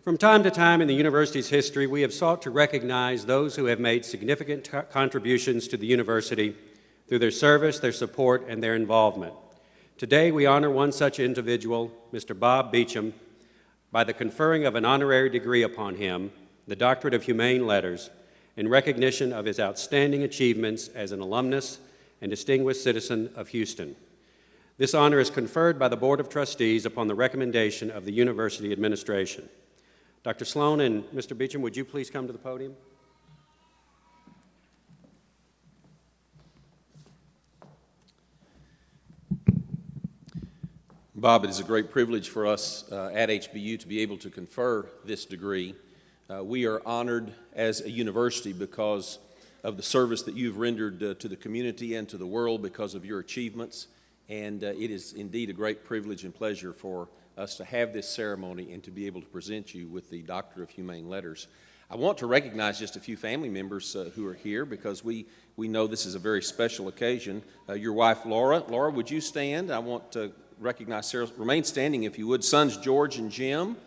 From time to time in the university's history, we have sought to recognize those who have made significant contributions to the university through their service, their support, and their involvement. Today, we honor one such individual, Mr. Bob Beauchamp, by the conferring of an honorary degree upon him, the Doctorate of Humane Letters, in recognition of his outstanding achievements as an alumnus and distinguished citizen of Houston. This honor is conferred by the Board of Trustees upon the recommendation of the university administration. Dr. Sloan and Mr. Beauchamp, would you please come to the podium? Bob, it is a great privilege for us at HBU to be able to confer this degree. We are honored as a university because of the service that you've rendered to the community and to the world because of your achievements, and it is indeed a great privilege and pleasure for us to have this ceremony and to be able to present you with the Doctor of Humane Letters. I want to recognize just a few family members who are here because we know this is a very special occasion. Your wife, Laura. Laura, would you stand? I want to recognize Sarah. Remain standing if you would. Sons, George and Jim.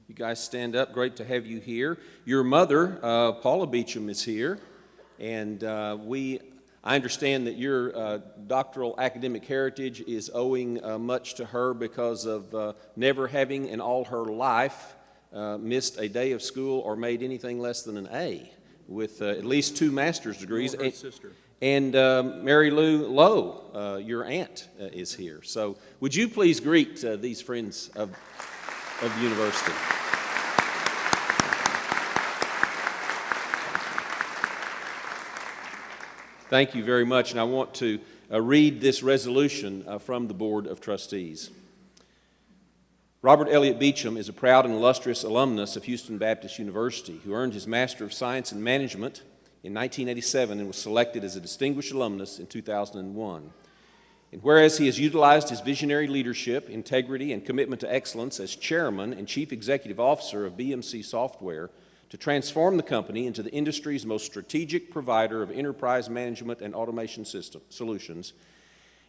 You guys stand up. Great to have you here. Your mother, Paula Beauchamp, is here. And I understand that your doctoral academic heritage is owing much to her because of never having in all her life missed a day of school or made anything less than an A, with at least 2 master's degrees. Her sister. And Mary Lou Lowe, your aunt, is here. So would you please greet these friends of the university? Thank you very much, and I want to read this resolution from the Board of Trustees. Robert Elliott Beauchamp is a proud and illustrious alumnus of Houston Baptist University who earned his Master of Science in Management in 1987 and was selected as a distinguished alumnus in 2001. And whereas he has utilized his visionary leadership, integrity, and commitment to excellence as chairman and chief executive officer of BMC Software to transform the company into the industry's most strategic provider of enterprise management and automation system solutions.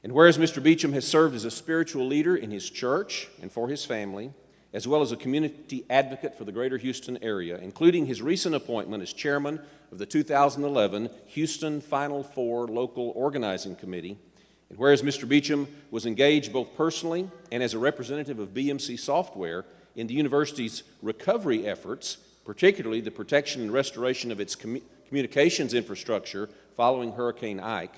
And whereas Mr. Beauchamp has served as a spiritual leader in his church and for his family, as well as a community advocate for the greater Houston area, including his recent appointment as chairman of the 2011 Houston Final Four Local Organizing Committee, and whereas Mr. Beauchamp was engaged both personally and as a representative of BMC Software in the university's recovery efforts, particularly the protection and restoration of its communications infrastructure following Hurricane Ike.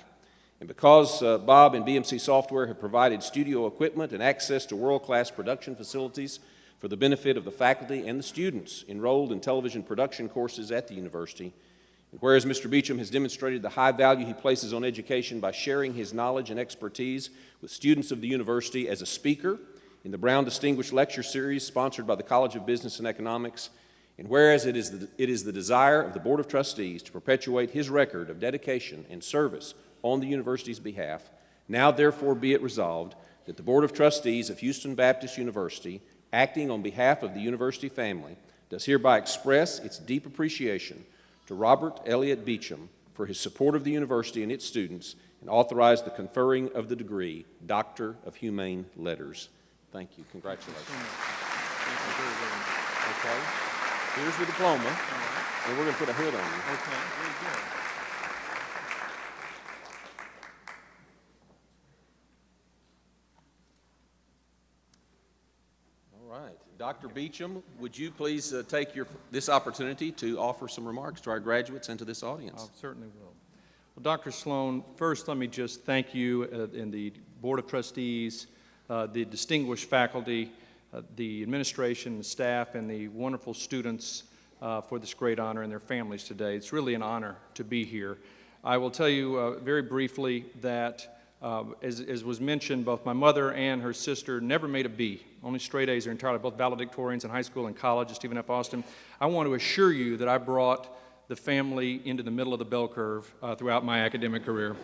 And because Bob and BMC Software have provided studio equipment and access to world-class production facilities for the benefit of the faculty and the students enrolled in television production courses at the university, and whereas Mr. Beauchamp has demonstrated the high value he places on education by sharing his knowledge and expertise with students of the university as a speaker in the Brown Distinguished Lecture Series sponsored by the College of Business and Economics, and whereas it is the desire of the Board of Trustees to perpetuate his record of dedication and service on the university's behalf, now therefore be it resolved that the Board of Trustees of Houston Baptist University, acting on behalf of the university family, does hereby express its deep appreciation to Robert Elliott Beauchamp for his support of the university and its students, and authorize the conferring of the degree, Doctor of Humane Letters. Thank you. Congratulations. Thank you very much. Okay. Here's the diploma, Right. and we're going to put a hood on you. Okay, very good. All right. Dr. Beauchamp, would you please take this opportunity to offer some remarks to our graduates and to this audience? I certainly will. Well, Dr. Sloan, first let me just thank you and the Board of Trustees, the distinguished faculty, the administration, the staff, and the wonderful students for this great honor and their families today. It's really an honor to be here. I will tell you very briefly that, as was mentioned, both my mother and her sister never made a B, only straight A's their entire life, both valedictorians in high school and college at Stephen F. Austin. I want to assure you that I brought the family into the middle of the bell curve throughout my academic career.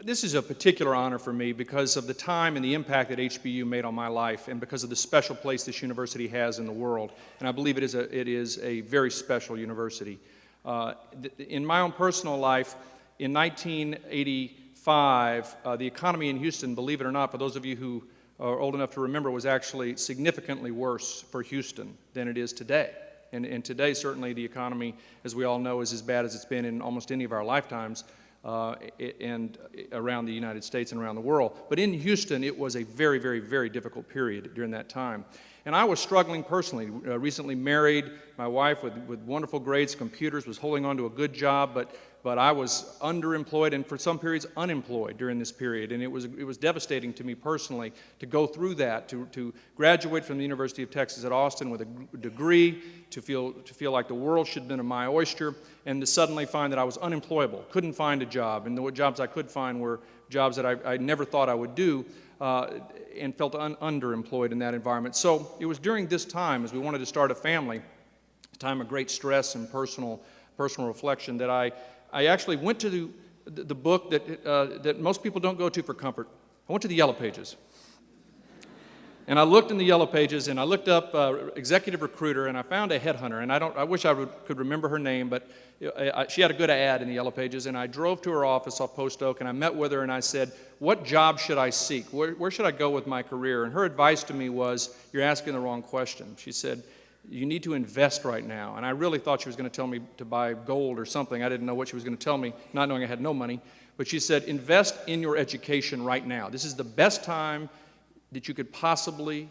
This is a particular honor for me because of the time and the impact that HBU made on my life and because of the special place this university has in the world. And I believe it is a very special university. In my own personal life, in 1985, the economy in Houston, believe it or not, for those of you who are old enough to remember, was actually significantly worse for Houston than it is today. And today, certainly, the economy, as we all know, is as bad as it's been in almost any of our lifetimes, and around the United States and around the world. But in Houston, it was a very, very, very difficult period during that time. And I was struggling personally. Recently married, my wife with wonderful grades, computers, was holding on to a good job, but I was underemployed and for some periods unemployed during this period. And it was devastating to me personally to go through that, to graduate from the University of Texas at Austin with a degree, to feel like the world should have been my oyster, and to suddenly find that I was unemployable, couldn't find a job, and the jobs I could find were jobs that I never thought I would do, and felt underemployed in that environment. So it was during this time, as we wanted to start a family, a time of great stress and personal reflection, that I actually went to the book that most people don't go to for comfort. I went to the Yellow Pages. And I looked in the Yellow Pages, and I looked up executive recruiter, and I found a headhunter. And I wish I could remember her name, but she had a good ad in the Yellow Pages. And I drove to her office off Post Oak, and I met with her, and I said, "What job should I seek? Where should I go with my career?" And her advice to me was, "You're asking the wrong question." She said, "You need to invest right now." And I really thought she was going to tell me to buy gold or something. I didn't know what she was going to tell me, not knowing I had no money. But she said, "Invest in your education right now. This is the best time that you could possibly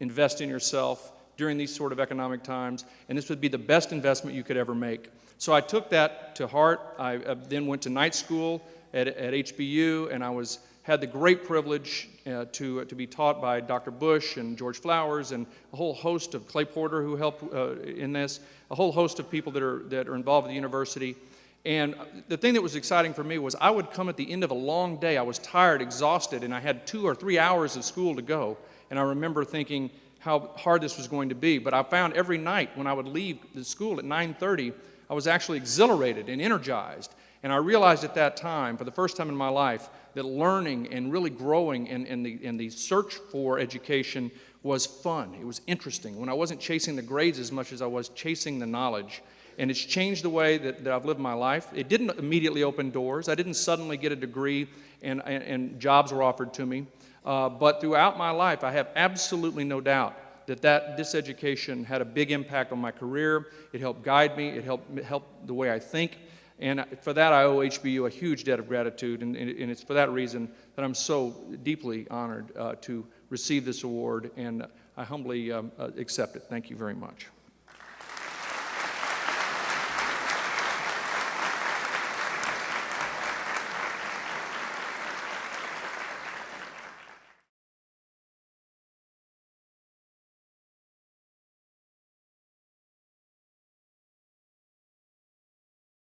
invest in yourself during these sort of economic times, and this would be the best investment you could ever make." So I took that to heart. I then went to night school at HBU, and I had the great privilege to be taught by Dr. Bush and George Flowers and a whole host of Clay Porter, who helped in this, a whole host of people that are involved with the university. And the thing that was exciting for me was I would come at the end of a long day. I was tired, exhausted, and I had 2 or 3 hours of school to go. And I remember thinking how hard this was going to be. But I found every night when I would leave the school at 9:30, I was actually exhilarated and energized. And I realized at that time, for the first time in my life, that learning and really growing in the search for education was fun. It was interesting. When I wasn't chasing the grades as much as I was chasing the knowledge. And it's changed the way that I've lived my life. It didn't immediately open doors. I didn't suddenly get a degree and jobs were offered to me. But throughout my life, I have absolutely no doubt that this education had a big impact on my career. It helped guide me. It helped the way I think. And for that, I owe HBU a huge debt of gratitude. And it's for that reason that I'm so deeply honored to receive this award. And I humbly accept it. Thank you very much.